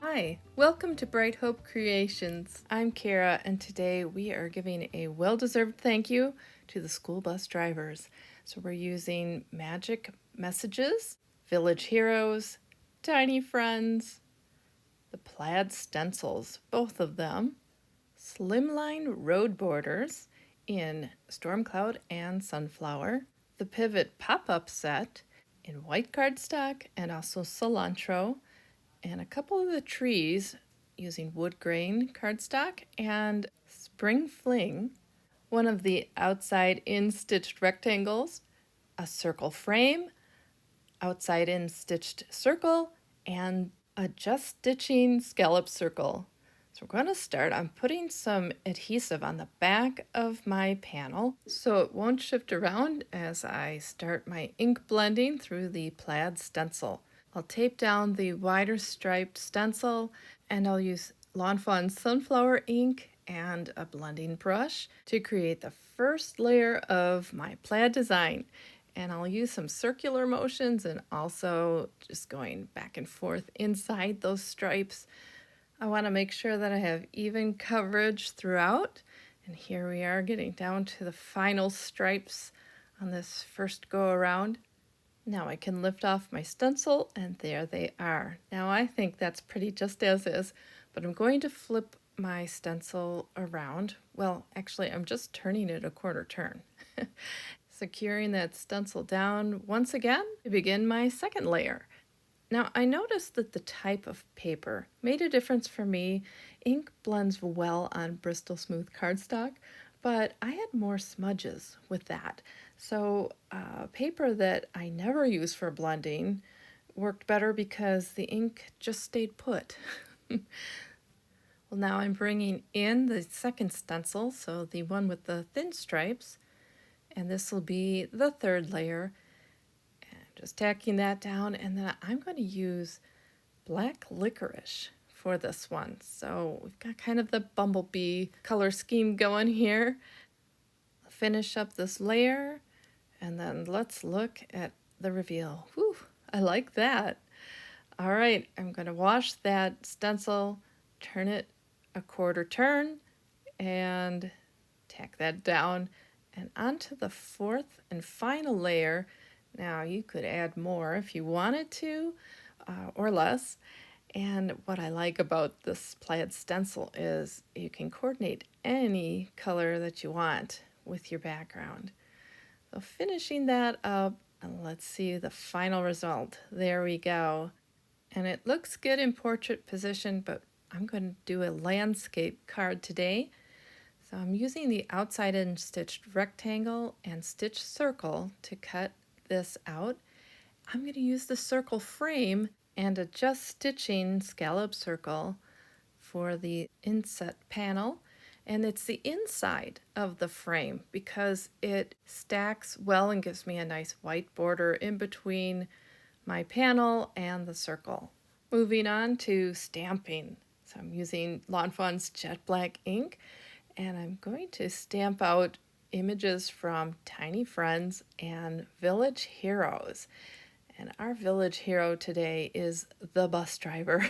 Hi, welcome to Bright Hope Creations. I'm Kara, and today we are giving a well-deserved thank you to the school bus drivers. So we're using Magic Messages, Village Heroes, Tiny Friends, the Plaid Stencils, both of them, Slimline Road Borders in Storm Cloud and Sunflower, the Pivot Pop-Up Set in white cardstock and also cilantro, and a couple of the trees using wood grain cardstock and Spring Fling, one of the outside in stitched rectangles, a circle frame, outside in stitched circle, and a just stitching scallop circle. So we're going to start. I'm putting some adhesive on the back of my panel so it won't shift around as I start my ink blending through the plaid stencil. I'll tape down the wider striped stencil, and I'll use Lawn Fawn sunflower ink and a blending brush to create the first layer of my plaid design. And I'll use some circular motions and also just going back and forth inside those stripes. I want to make sure that I have even coverage throughout. And here we are getting down to the final stripes on this first go around. Now I can lift off my stencil, and there they are. Now I think that's pretty just as is, but I'm going to flip my stencil around. Well, actually, I'm just turning it a quarter turn. Securing that stencil down once again to begin my second layer. Now I noticed that the type of paper made a difference for me. Ink blends well on Bristol Smooth cardstock, but I had more smudges with that. So paper that I never use for blending worked better because the ink just stayed put. Well, now I'm bringing in the second stencil, so the one with the thin stripes, and this will be the third layer. And just tacking that down, and then I'm going to use black licorice for this one. So we've got kind of the bumblebee color scheme going here. I'll finish up this layer, and then let's look at the reveal. Whew, I like that. All right, I'm going to wash that stencil, turn it a quarter turn, and tack that down. And onto the fourth and final layer. Now you could add more if you wanted to, or less. And what I like about this plaid stencil is you can coordinate any color that you want with your background. So finishing that up, and let's see the final result. There we go. And it looks good in portrait position, but I'm going to do a landscape card today. So I'm using the outside in stitched rectangle and stitched circle to cut this out. I'm going to use the circle frame and a just stitching scallop circle for the inset panel. And it's the inside of the frame because it stacks well and gives me a nice white border in between my panel and the circle. Moving on to stamping. So I'm using Lawn Fawn's jet black ink, and I'm going to stamp out images from Tiny Friends and Village Heroes. And our village hero today is the bus driver,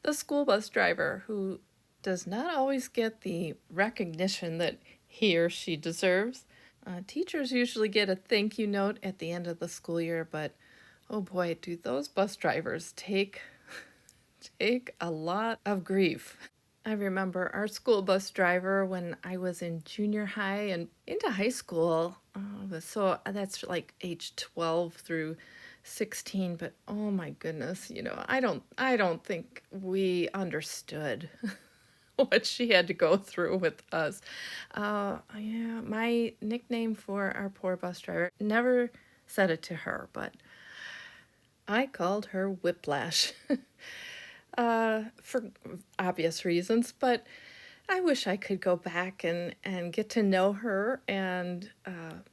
the school bus driver, who does not always get the recognition that he or she deserves. Teachers usually get a thank you note at the end of the school year, but oh boy, do those bus drivers take a lot of grief. I remember our school bus driver when I was in junior high and into high school. So that's like age 12 through 16. But oh my goodness, I don't think we understood what she had to go through with us. Yeah, my nickname for our poor bus driver, never said it to her, but I called her Whiplash. For obvious reasons, but I wish I could go back and get to know her and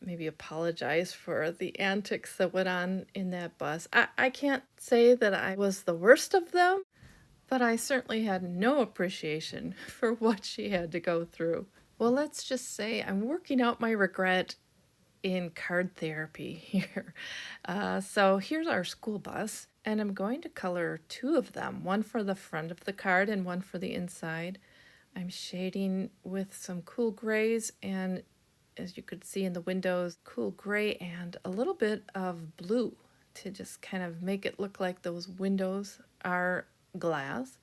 maybe apologize for the antics that went on in that bus. I can't say that I was the worst of them, but I certainly had no appreciation for what she had to go through. Well, let's just say I'm working out my regret in card therapy here. So here's our school bus. And I'm going to color two of them, one for the front of the card and one for the inside. I'm shading with some cool grays and, as you could see in the windows, cool gray and a little bit of blue to just kind of make it look like those windows are glass,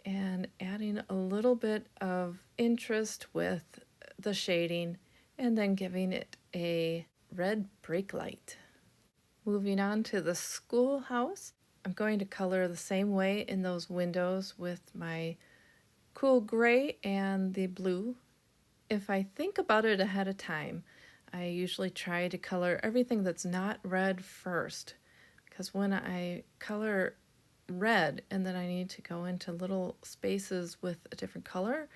and adding a little bit of interest with the shading and then giving it a red brake light. Moving on to the schoolhouse, I'm going to color the same way in those windows with my cool gray and the blue. If I think about it ahead of time, I usually try to color everything that's not red first, because when I color red and then I need to go into little spaces with a different color,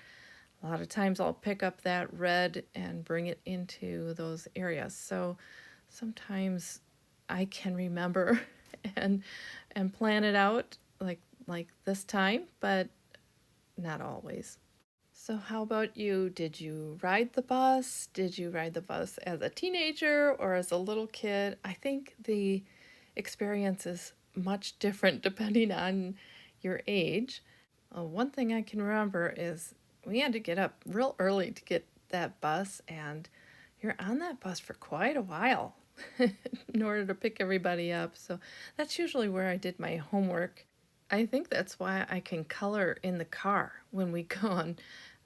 a lot of times I'll pick up that red and bring it into those areas. So sometimes I can remember and plan it out like this time, but not always. So how about you? Did you ride the bus? Did you ride the bus as a teenager or as a little kid? I think the experience is much different depending on your age. One thing I can remember is we had to get up real early to get that bus, and you're on that bus for quite a while in order to pick everybody up. So that's usually where I did my homework. I think that's why I can color in the car when we go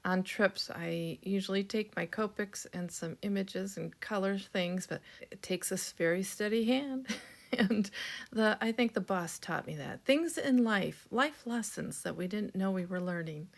on trips. I usually take my Copics and some images and color things, but it takes a very steady hand. And I think the bus taught me that. Things in life lessons that we didn't know we were learning.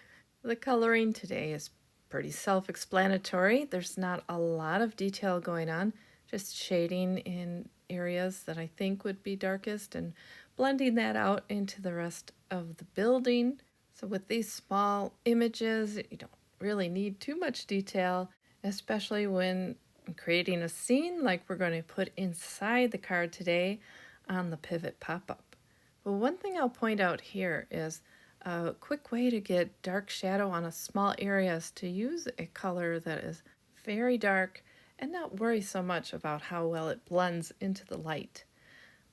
The coloring today is pretty self-explanatory. There's not a lot of detail going on, just shading in areas that I think would be darkest and blending that out into the rest of the building. So with these small images, you don't really need too much detail, especially when I'm creating a scene like we're going to put inside the card today on the pivot pop-up. But one thing I'll point out here is a quick way to get dark shadow on a small area is to use a color that is very dark and not worry so much about how well it blends into the light.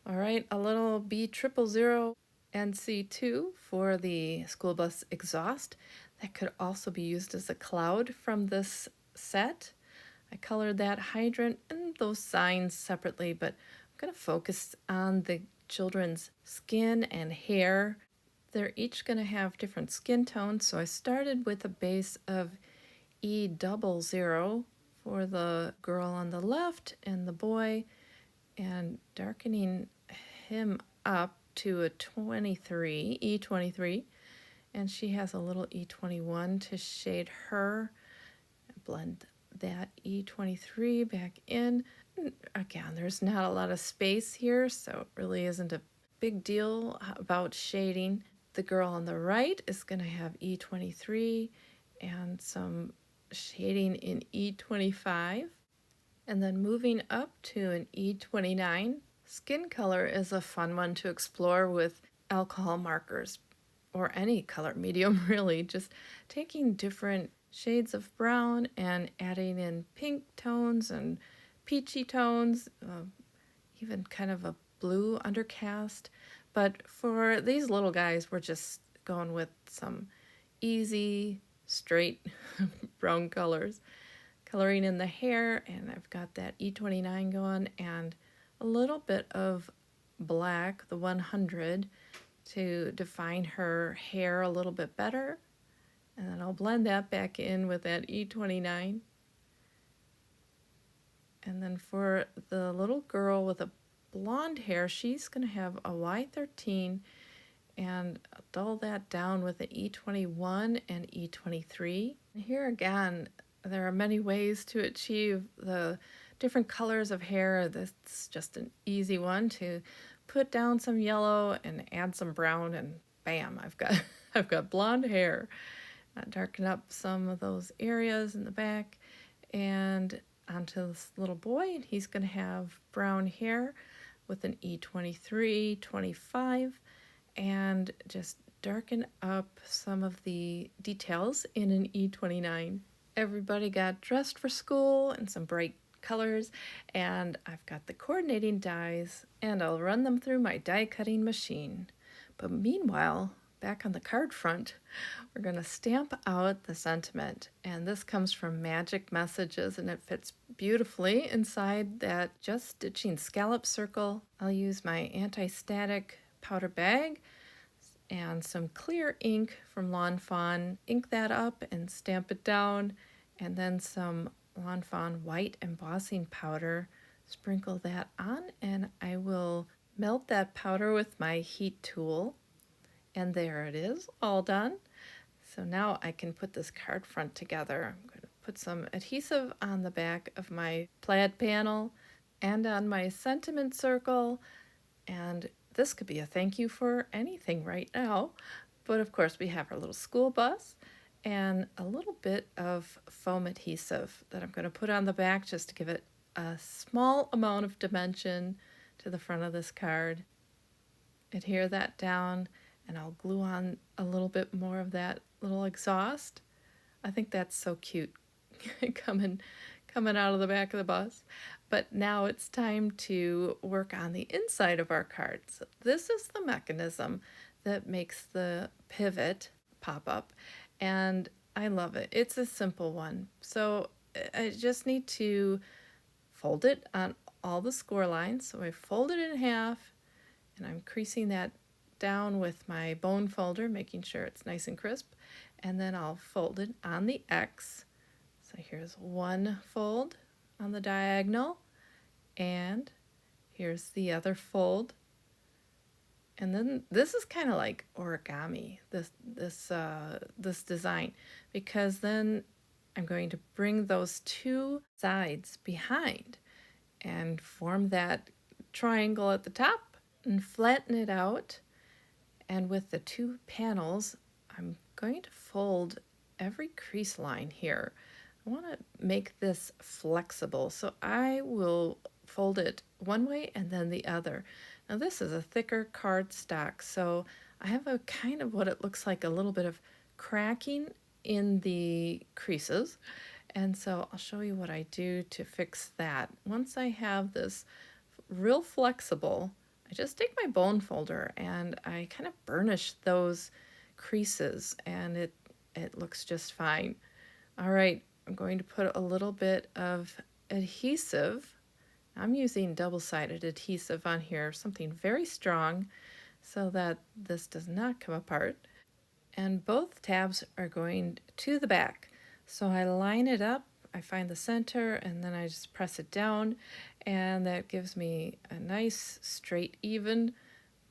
All right, a little B000 NC2 for the school bus exhaust. That could also be used as a cloud from this set. I colored that hydrant and those signs separately, but I'm going to focus on the children's skin and hair. They're each going to have different skin tones, so I started with a base of E00 for the girl on the left and the boy, and darkening him up to a 23, E23, and she has a little E21 to shade her. Blend that E23 back in. Again, there's not a lot of space here, so it really isn't a big deal about shading. The girl on the right is going to have E23 and some shading in E25. And then moving up to an E29, skin color is a fun one to explore with alcohol markers or any color medium, really. Just taking different shades of brown and adding in pink tones and peachy tones, even kind of a blue undercast. But for these little guys, we're just going with some easy, straight brown colors. Coloring in the hair, and I've got that E29 going, and a little bit of black, the 100, to define her hair a little bit better. And then I'll blend that back in with that E29. And then for the little girl with a blonde hair, she's going to have a Y13, and I'll dull that down with an E21 and E23. And here again, there are many ways to achieve the different colors of hair. This is just an easy one to put down some yellow and add some brown, and bam, I've got blonde hair. Darken up some of those areas in the back, and onto this little boy, and he's going to have brown hair with an E23, 25, and just darken up some of the details in an E29. Everybody got dressed for school in some bright colors, and I've got the coordinating dies, and I'll run them through my die cutting machine. But meanwhile, back on the card front, we're going to stamp out the sentiment, and this comes from Magic Messages, and it fits beautifully inside that just stitching scallop circle. I'll use my anti-static powder bag and some clear ink from Lawn Fawn, ink that up and stamp it down, and then some Lawn Fawn white embossing powder, sprinkle that on, and I will melt that powder with my heat tool, and there it is, all done. So now I can put this card front together. I'm going to put some adhesive on the back of my plaid panel and on my sentiment circle, and this could be a thank you for anything right now. But of course we have our little school bus and a little bit of foam adhesive that I'm going to put on the back just to give it a small amount of dimension to the front of this card. Adhere that down, and I'll glue on a little bit more of that little exhaust. I think that's so cute coming out of the back of the bus. But now it's time to work on the inside of our cards. This is the mechanism that makes the pivot pop up, and I love it. It's a simple one. So I just need to fold it on all the score lines. So I fold it in half, and I'm creasing that down with my bone folder, making sure it's nice and crisp, and then I'll fold it on the X. So here's one fold on the diagonal, and here's the other fold. And then this is kind of like origami, this design, because then I'm going to bring those two sides behind and form that triangle at the top and flatten it out. And with the two panels, I'm going to fold every crease line here. I want to make this flexible, so I will fold it one way and then the other. Now this is a thicker cardstock, so I have a kind of what it looks like a little bit of cracking in the creases, and so I'll show you what I do to fix that. Once I have this real flexible, I just take my bone folder and I kind of burnish those creases, and it looks just fine. All right, I'm going to put a little bit of adhesive. I'm using double-sided adhesive on here, something very strong so that this does not come apart. And both tabs are going to the back. So I line it up, I find the center, and then I just press it down, and that gives me a nice, straight, even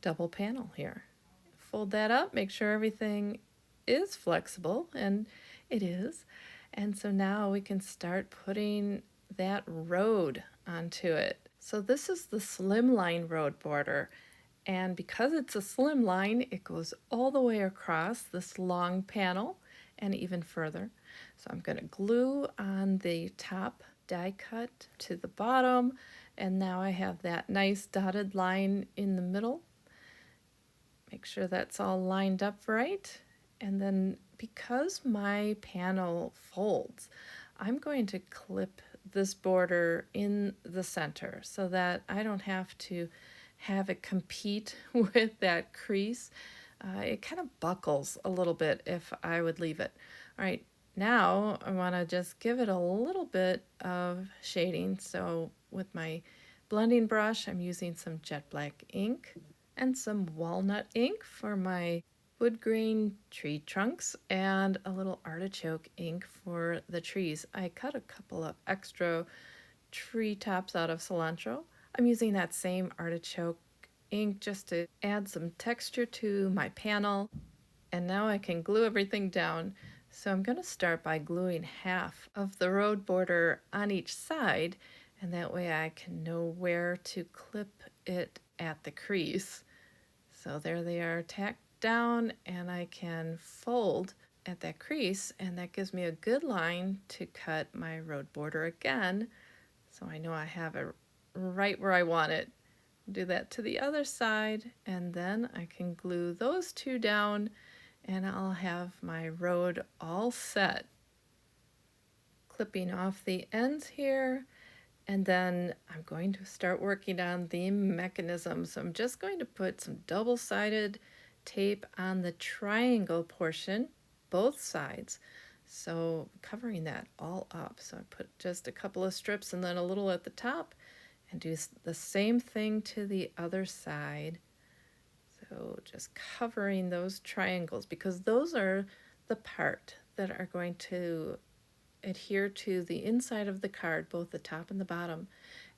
double panel here. Fold that up, make sure everything is flexible, and it is. And so now we can start putting that road onto it. So this is the Slimline road border, and because it's a slimline, it goes all the way across this long panel and even further. So I'm going to glue on the top die cut to the bottom, and now I have that nice dotted line in the middle. Make sure that's all lined up right. And then because my panel folds, I'm going to clip this border in the center so that I don't have to have it compete with that crease. It kind of buckles a little bit if I would leave it. All right, now I want to just give it a little bit of shading. So with my blending brush, I'm using some jet black ink and some walnut ink for my wood grain tree trunks, and a little artichoke ink for the trees. I cut a couple of extra tree tops out of cilantro. I'm using that same artichoke ink just to add some texture to my panel. And now I can glue everything down. So I'm going to start by gluing half of the road border on each side, and that way I can know where to clip it at the crease. So there they are tacked down, and I can fold at that crease, and that gives me a good line to cut my road border again, so I know I have it right where I want it. Do that to the other side, and then I can glue those two down, and I'll have my road all set. Clipping off the ends here, And then I'm going to start working on the mechanism. So I'm just going to put some double-sided tape on the triangle portion, both sides. So covering that all up. So I put just a couple of strips and then a little at the top, and do the same thing to the other side. So just covering those triangles, because those are the part that are going to adhere to the inside of the card, both the top and the bottom.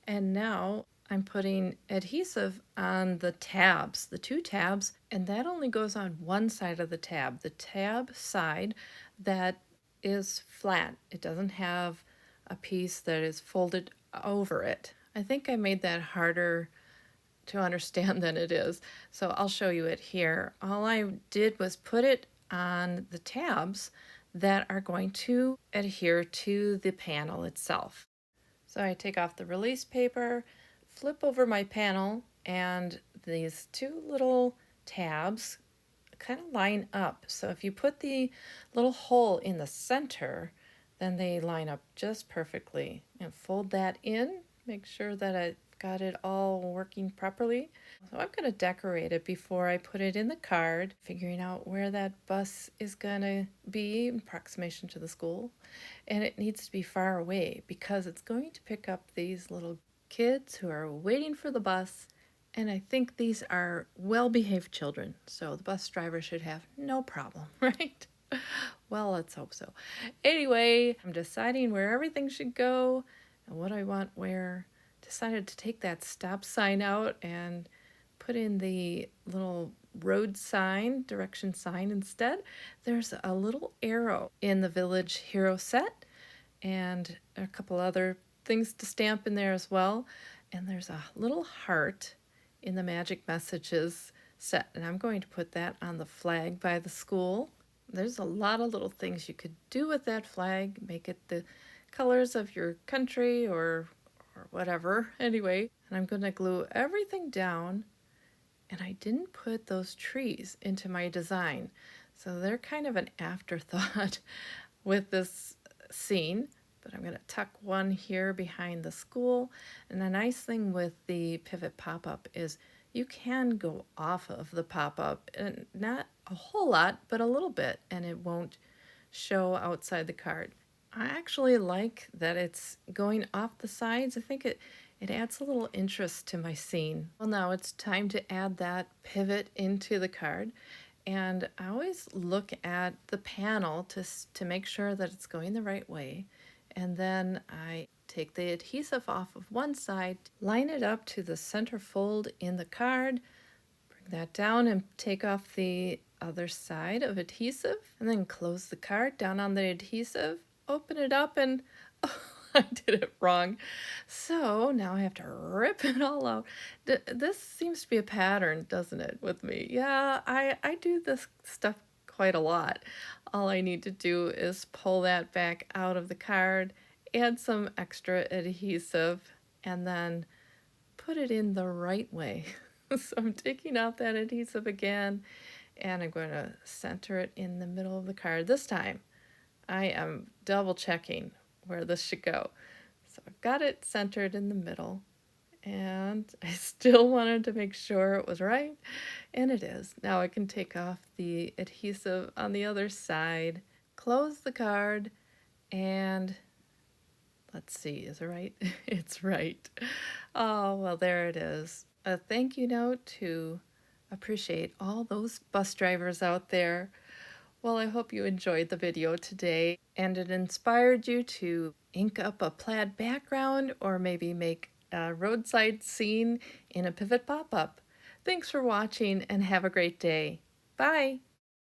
And now I'm putting adhesive on the tabs, the two tabs, and that only goes on one side of the tab side that is flat. It doesn't have a piece that is folded over it. I think I made that harder to understand than it is, so I'll show you it here. All I did was put it on the tabs that are going to adhere to the panel itself. So I take off the release paper, flip over my panel, and these two little tabs kind of line up. So if you put the little hole in the center, then they line up just perfectly. And fold that in, make sure that I got it all working properly. So I'm going to decorate it before I put it in the card, figuring out where that bus is going to be in approximation to the school. And it needs to be far away because it's going to pick up these little kids who are waiting for the bus. And I think these are well-behaved children, so the bus driver should have no problem, right? Well, let's hope so. Anyway, I'm deciding where everything should go and what I want where. Decided to take that stop sign out and put in the little road sign, direction sign instead. There's a little arrow in the Village Hero set and a couple other things to stamp in there as well. And there's a little heart in the Magic Messages set, and I'm going to put that on the flag by the school. There's a lot of little things you could do with that flag, make it the colors of your country or whatever. Anyway, and I'm going to glue everything down, and I didn't put those trees into my design, so they're kind of an afterthought with this scene. But I'm going to tuck one here behind the school. And the nice thing with the pivot pop-up is you can go off of the pop-up, and not a whole lot, but a little bit, and it won't show outside the card. I actually like that it's going off the sides. I think it adds a little interest to my scene. Well, now it's time to add that pivot into the card. And I always look at the panel to make sure that it's going the right way. And then I take the adhesive off of one side, line it up to the center fold in the card, bring that down and take off the other side of adhesive, and then close the card down on the adhesive, open it up, and oh, I did it wrong. So now I have to rip it all out. This seems to be a pattern, doesn't it, with me? Yeah, I do this stuff quite a lot. All I need to do is pull that back out of the card, add some extra adhesive, and then put it in the right way. So I'm taking out that adhesive again, and I'm going to center it in the middle of the card. This time, I am double checking where this should go. So I've got it centered in the middle, and I still wanted to make sure it was right, and it is. Now I can take off the adhesive on the other side, close the card, and let's see, is it right? It's right. Oh, well, there it is. A thank you note to appreciate all those bus drivers out there. Well, I hope you enjoyed the video today and it inspired you to ink up a plaid background or maybe make a roadside scene in a pivot pop-up. Thanks for watching and have a great day. Bye!